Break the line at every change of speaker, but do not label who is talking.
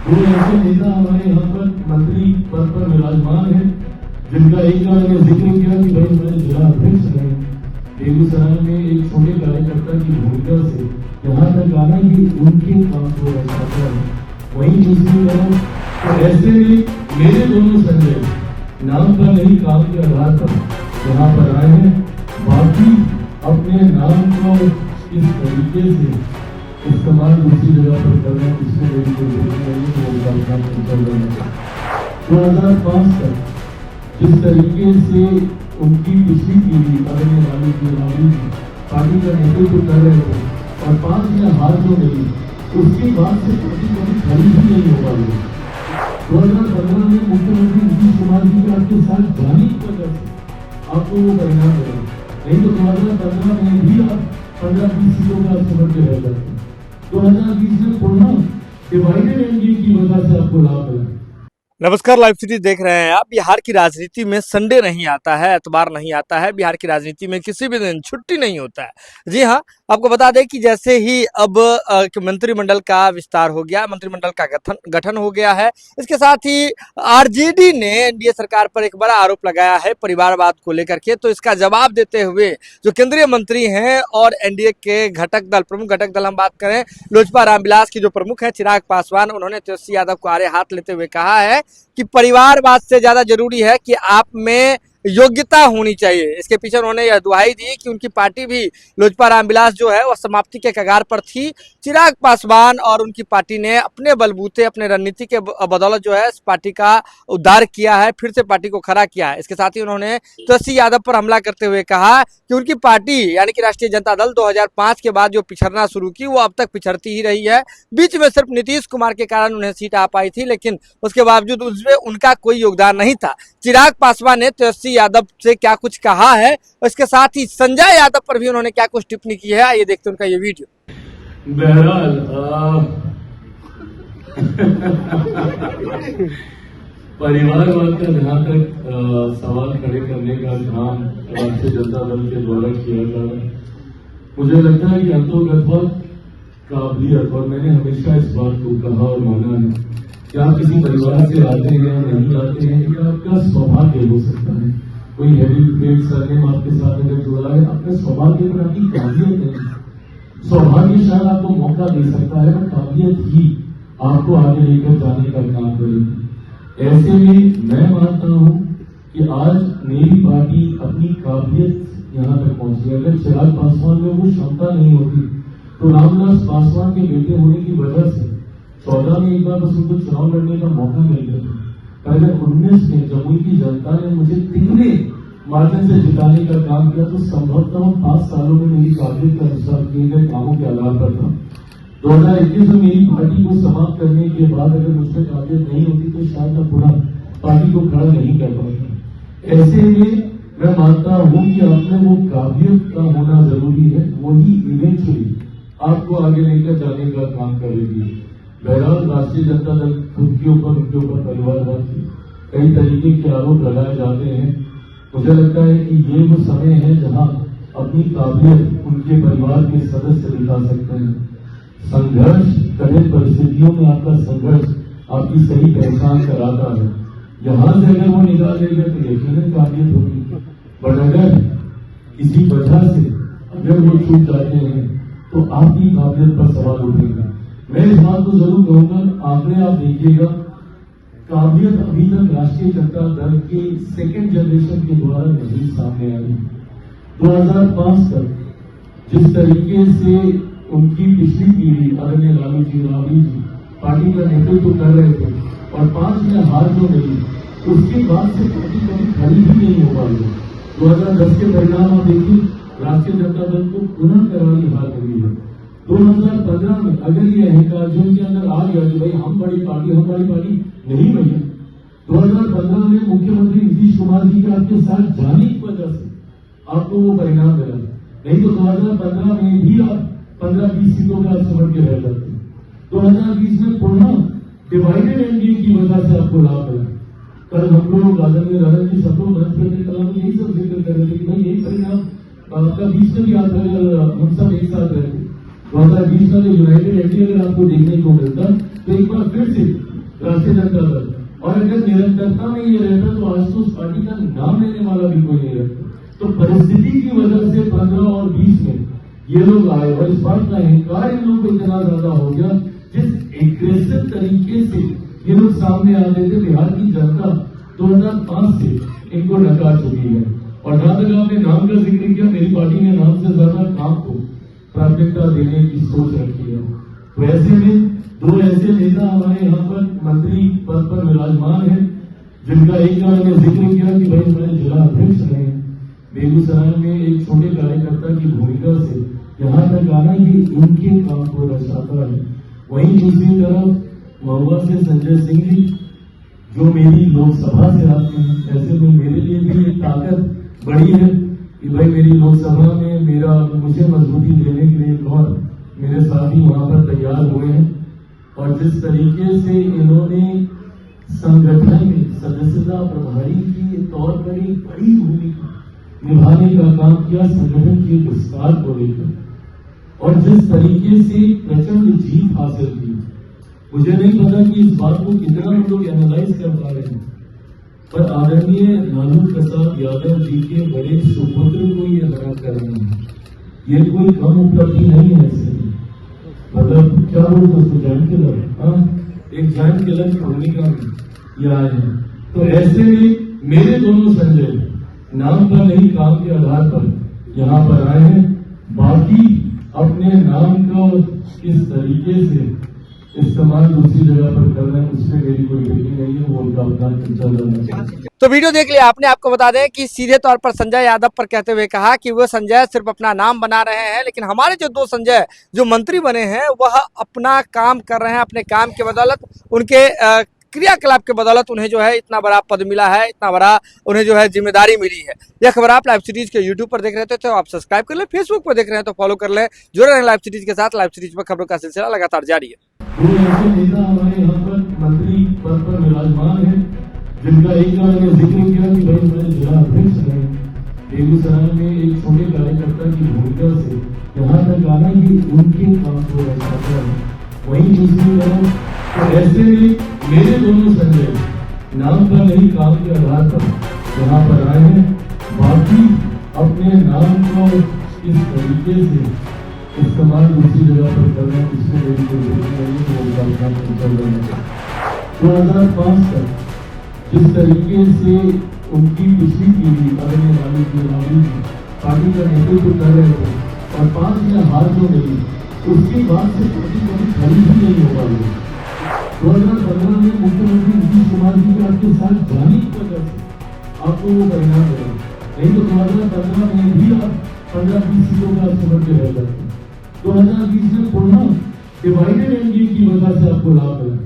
दो ऐसे नेता हमारे यहाँ पर मंत्री पद पर विराजमान है, जिनका एक बार मैंने जिक्र किया कि भाई हमारे जिला अध्यक्ष हैं, बेगूसराय में एक छोटे कार्यकर्ता की भूमिका से यहाँ तक आना ही उनके काम को दर्शाता है। वहीं दूसरी तरफ तो ऐसे में मेरे दोनों संजय नाम पर नहीं काम के आधार पर यहाँ पर आए हैं। बाकी अपने नाम को इस तरीके से इस्तेमाल दूसरी जगह पर करना, इसमें मेरी कोई 2005 तक जिस तरीके से उनकी पिछली पीढ़ी अगले वाली पीढ़ी पार्टी का नेतृत्व कर रहे थे और 5 में हार जो मिली, उसके बाद से पार्टी कभी खड़ी ही नहीं हो पाई। 2015 में मुख्यमंत्री नीतीश कुमार जी के आपके साथ जाने की वजह से आपको वो परिणाम मिले, नहीं तो 2015 में भी आप 15-20 सीटों का समझ के रह जाते। 2020 में पुनः डिवाइडेड एनडीए की वजह से आपको लाभ मिला।
नमस्कार, लाइव सिटी देख रहे हैं आप। बिहार की राजनीति में संडे नहीं आता है, एतवार नहीं आता है। बिहार की राजनीति में किसी भी दिन छुट्टी नहीं होता है। जी हाँ, आपको बता दें कि जैसे ही अब मंत्रिमंडल का विस्तार हो गया, मंत्रिमंडल का गठन हो गया है, इसके साथ ही आरजेडी ने एनडीए सरकार पर एक बड़ा आरोप लगाया है परिवारवाद को लेकर के। तो इसका जवाब देते हुए जो केंद्रीय मंत्री हैं और एनडीए के प्रमुख घटक दल हम बात करें, लोजपा रामविलास की जो प्रमुख है चिराग पासवान, उन्होंने तेजस्वी यादव को आड़े हाथ लेते हुए कहा है कि परिवारवाद से ज्यादा जरूरी है कि आप में योग्यता होनी चाहिए। इसके पीछे उन्होंने यह दुहाई दी कि उनकी पार्टी भी लोजपा रामविलास जो है वह समाप्ति के कगार पर थी। चिराग पासवान और उनकी पार्टी ने अपने बलबूते, अपने रणनीति के बदौलत जो है इस पार्टी का उद्धार किया है, फिर से पार्टी को खड़ा किया है। इसके साथ ही उन्होंने तेजस्वी यादव पर हमला करते हुए कहा कि उनकी पार्टी यानी कि राष्ट्रीय जनता दल 2005 के बाद जो पिछड़ना शुरू की वो अब तक पिछड़ती ही रही है। बीच में सिर्फ नीतीश कुमार के कारण उन्हें सीट आ पाई थी, लेकिन उसके बावजूद उसमें उनका कोई योगदान नहीं था। चिराग पासवान ने तेजस्वी यादव से क्या कुछ कहा है, इसके साथ ही संजय यादव पर भी उन्होंने क्या कुछ टिप्पणी की है, आइए देखते हैं उनका ये वीडियो।
बहरहाल परिवारवाद का जहां तक सवाल खड़े करने का काम राष्ट्रीय जनता दल के द्वारा किया जा रहा है, मुझे लगता है कि अंतोगत काबिलियत, और मैंने हमेशा इस बात को कहा और माना है कि आप किसी परिवार से आते हैं या नहीं आते हैं, ये आपका सौभाग्य हो सकता है। कोई हैवी वेट सरनेम आपके साथ अगर जुड़ा है, अपने सौभाग्य पर आपकी काबिलियत है। सौभाग्य शायद आपको मौका दे सकता है, और काबिलियत ही आपको आगे लेकर जाने का काम करेगी। ऐसे में मैं मानता हूं कि आज मेरी पार्टी अपनी काबिलियत यहां तक पहुंची। अगर चिराग पासवान में वो क्षमता नहीं होती तो रामविलास पासवान के बेटे होने की वजह से 14 में एक बार बस उनको चुनाव लड़ने का मौका मिल गया था। 2019 में जमुई की जनता ने मुझे तिगने मार्जिन से जिताने का काम किया, तो संभवतः 5 सालों में मेरी काबिलियत के अनुसार किए गए कामों के आधार पर था। 2021 में मेरी पार्टी को समाप्त करने के बाद अगर मुझसे काबिलियत नहीं होती तो शायद मैं पूरा पार्टी को खड़ा नहीं कर पाता। ऐसे में मैं मानता हूं कि आपने वो काबिलियत का होना जरूरी है, वही इवेंचुअली आपको आगे लेकर जाने का काम करेगी। बहरहाल राष्ट्रीय जनता दल खुद के ऊपर, उनके ऊपर परिवारवाद के कई तरीके के आरोप लगाए जाते हैं। मुझे लगता है कि ये वो समय है जहां अपनी काबिलियत उनके परिवार के सदस्य दिखा सकते हैं। संघर्ष कठिन परिस्थितियों में आपका संघर्ष आपकी सही पहचान कराता है। यहां से अगर वो निकाल लेंगे तो यकीनन काबिलियत होगी, बट अगर किसी वजह से अगर वो छूट जाते हैं तो आपकी काबिलियत पर सवाल उठेगा। मैं इस बात को जरूर कहूंगा, आंकड़े आप देखिएगा, काबिलियत अभी तक राष्ट्रीय जनता दल के सेकेंड जनरेशन के द्वारा नहीं सामने आई। 2005 तक जिस तरीके से उनकी पिछली पीढ़ी अगले लालू जी, राबड़ी जी पार्टी का नेतृत्व कर रहे थे और 5 में हार जो मिली, उसके बाद से पार्टी कभी खड़ी ही नहीं हो पाई। 2010 के परिणाम आप देखिए, राष्ट्रीय जनता दल को पुनः करारी हार मिली है। 2015 में अगर ये अहंकार जो इनके अंदर आ गया कि भाई हम बड़ी पार्टी नहीं भैया, 2015 में मुख्यमंत्री नीतीश कुमार जी के आपके साथ जाने की वजह से आपको वो परिणाम मिला, नहीं तो 2015 में भी आप 15-20 सीटों का समझ के रह जाते। 2020 में पुनः डिवाइडेड एनडीए की वजह से आपको लाभ मिला। कल हम लोग आदरणीय राजन जी सब लोग यही सब जिक्र कर रहे थे कि भाई यही परिणाम आपका 20 में भी आता है, हम सब एक साथ रहते। 2020 का जो यूनाइटेड एनडीए अगर आपको देखने को मिलता तो एक बार फिर से राष्ट्रीय जनता दल, और अगर निरंतरता में ये रहता तो आज तो उस पार्टी का नाम लेने वाला भी कोई नहीं रहता। तो परिस्थिति की वजह से 15 और 20 में ये लोग आए और इस बात का अहंकार इन लोगों को इतना ज्यादा हो गया, जिस एग्रेसिव तरीके से ये लोग सामने आ गए थे। बिहार की जनता 2005 से इनको नकार चुकी है। और जहां तक आपने नाम का जिक्र किया, मेरी पार्टी ने नाम से ज्यादा काम को प्राथमिकता देने की सोच रखी है। तो ऐसे में दो ऐसे नेता हमारे यहाँ पर मंत्री पद पर विराजमान है, जिनका एक का मैंने जिक्र किया कि भाई हमारे जिला अध्यक्ष रहे हैं। बेगूसराय में एक छोटे कार्यकर्ता की भूमिका से यहाँ तक आना, ये इनके काम को दर्शाता है। वहीं दूसरी तरफ महुआ से संजय सिंह जी, जो मेरी लोकसभा से आते हैं, ऐसे में मेरे लिए भी एक ताकत बड़ी है कि भाई मेरी लोकसभा में मुझे मजबूती देने के लिए और मेरे साथी वहां पर तैयार हुए हैं। और जिस तरीके से इन्होंने संगठन में सदस्यता प्रभारी के तौर पर एक बड़ी भूमिका निभाने का काम किया संगठन के विस्तार को लेकर, और जिस तरीके से प्रचंड जीत हासिल की, मुझे नहीं पता कि इस बात को कितना हम लोग एनालाइज कर पा रहे हैं, पर आदरणीय लालू प्रसाद यादव जी के बड़े सुपुत्र को ये हरा कर रहे हैं। ये कोई कम उपलब्धि नहीं है। ऐसे मतलब क्या बोलते उसको, जॉइंट किलर, एक जॉइंट किलर की भूमिका में ये आए हैं। तो ऐसे में मेरे दोनों संजय नाम पर नहीं काम के आधार पर यहाँ पर आए हैं। बाकी अपने नाम को किस तरीके से इस्तेमाल दूसरी जगह पर कर रहे हैं, उससे मेरी कोई टिप्पणी नहीं है, वो उनका अपना चर्चा।
तो वीडियो देख लिया आपने। आपको बता दें कि सीधे तौर पर संजय यादव पर कहते हुए कहा कि वो संजय सिर्फ अपना नाम बना रहे हैं, लेकिन हमारे जो दो संजय जो मंत्री बने हैं वह अपना काम कर रहे हैं। अपने काम के बदौलत, उनके क्रियाकलाप के बदौलत उन्हें जो है इतना बड़ा पद मिला है, इतना बड़ा उन्हें जो है जिम्मेदारी मिली है। यह खबर आप लाइव सीरीज के यूट्यूब पर देख रहे थे तो आप सब्सक्राइब कर लें, फेसबुक पर देख रहे हैं तो फॉलो कर लें। जुड़े रहें लाइव सीरीज के साथ। लाइव सीरीज पर खबरों का सिलसिला लगातार जारी है।
दो ऐसे नेता हमारे यहाँ पर मंत्री पद पर विराजमान है, जिनका एक का मैंने जिक्र किया कि भाई हमारे जिला अध्यक्ष रहे हैं। बेगूसराय में एक छोटे कार्यकर्ता की भूमिका से यहाँ तक आना, ये उनके काम को दर्शाता है। वहीं दूसरी तरफ तो ऐसे में मेरे दोनों संजय नाम पर नहीं काम के आधार पर यहाँ पर आए हैं। बाकी अपने नाम को इस तरीके से इस्तेमाल दूसरी जगह पर कर रहे हैं, इससे मेरी कोई नहीं है, वो उनका काम चल रहा है। 2005 तक जिस तरीके से उनकी पिछली पीढ़ी आदरणीय लालू जी पार्टी का नेतृत्व कर रहे थे और 5 में हार जो मिली, उसके बाद से पार्टी कभी खड़ी ही नहीं हो पाई। 2015 में मुख्यमंत्री नीतीश कुमार जी के आपके साथ जाने की वजह से आपको वो परिणाम मिला, नहीं तो 2015 में भी आप 15-20 सीटों का समझ के रह जाते। 2020 में पुनः डिवाइडेड एनडीए की वजह से आपको लाभ मिला।